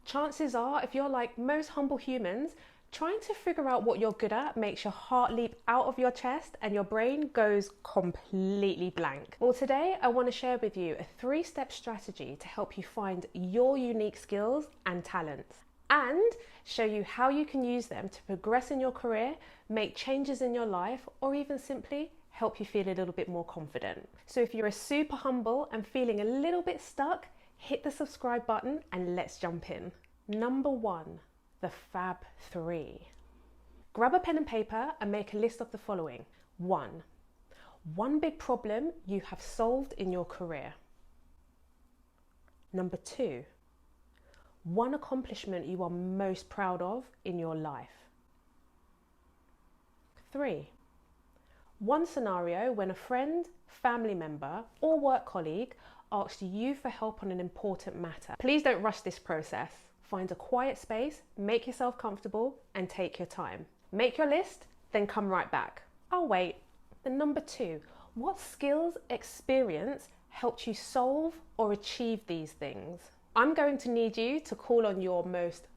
Chances are, if you're like most humble humans, trying to figure out what you're good at makes your heart leap out of your chest and your brain goes completely blank. Well, today I want to share with you a 3-step strategy to help you find your unique skills and talents, and show you how you can use them to progress in your career, make changes in your life, or even simply help you feel a little bit more confident. So if you're a super humble and feeling a little bit stuck, hit the subscribe button and let's jump in. Number 1, the Fab 3. Grab a pen and paper and make a list of the following. 1, one big problem you have solved in your career. Number 2, one accomplishment you are most proud of in your life. 3, one scenario when a friend, family member, or work colleague asks you for help on an important matter. Please don't rush this process. Find a quiet space, make yourself comfortable, and take your time. Make your list, then come right back. I'll wait. Then number 2, what skills, experience helped you solve or achieve these things? I'm going to need you to call on your most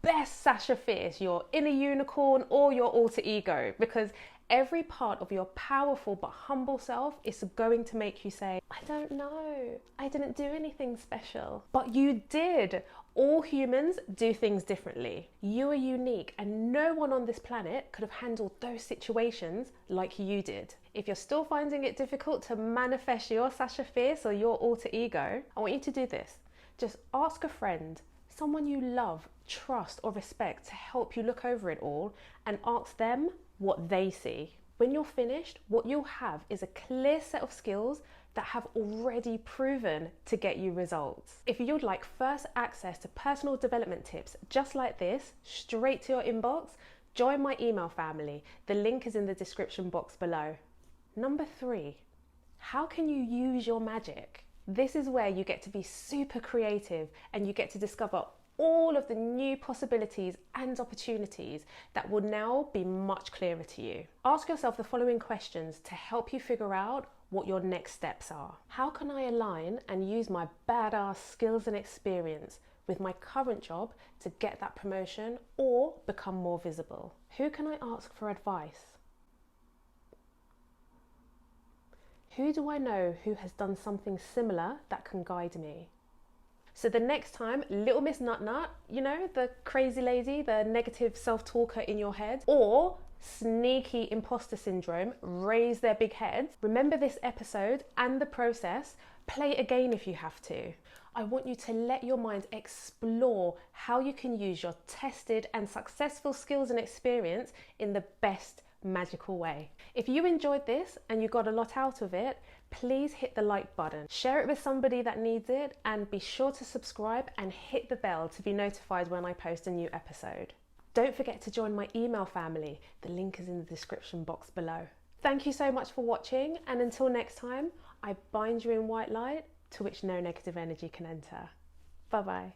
best Sasha Fierce, your inner unicorn, or your alter ego, because every part of your powerful but humble self is going to make you say, I don't know, I didn't do anything special. But you did. All humans do things differently. You are unique, and no one on this planet could have handled those situations like you did. If you're still finding it difficult to manifest your Sasha Fierce or your alter ego, I want you to do this. Just ask a friend, someone you love, trust, or respect to help you look over it all, and ask them what they see. When you're finished, what you'll have is a clear set of skills that have already proven to get you results. If you'd like first access to personal development tips just like this, straight to your inbox, join my email family. The link is in the description box below. Number 3, how can you use your magic? This is where you get to be super creative and you get to discover all of the new possibilities and opportunities that will now be much clearer to you. Ask yourself the following questions to help you figure out what your next steps are. How can I align and use my badass skills and experience with my current job to get that promotion or become more visible? Who can I ask for advice? Who do I know who has done something similar that can guide me? So the next time little Miss Nut Nut, you know, the crazy lady, the negative self-talker in your head, or sneaky imposter syndrome raise their big heads, remember this episode and the process. Play it again if you have to. I want you to let your mind explore how you can use your tested and successful skills and experience in the best magical way. If you enjoyed this and you got a lot out of it, please hit the like button, share it with somebody that needs it, and be sure to subscribe and hit the bell to be notified when I post a new episode. Don't forget to join my email family. The link is in the description box below. Thank you so much for watching, and until next time, I bind you in white light to which no negative energy can enter. Bye bye.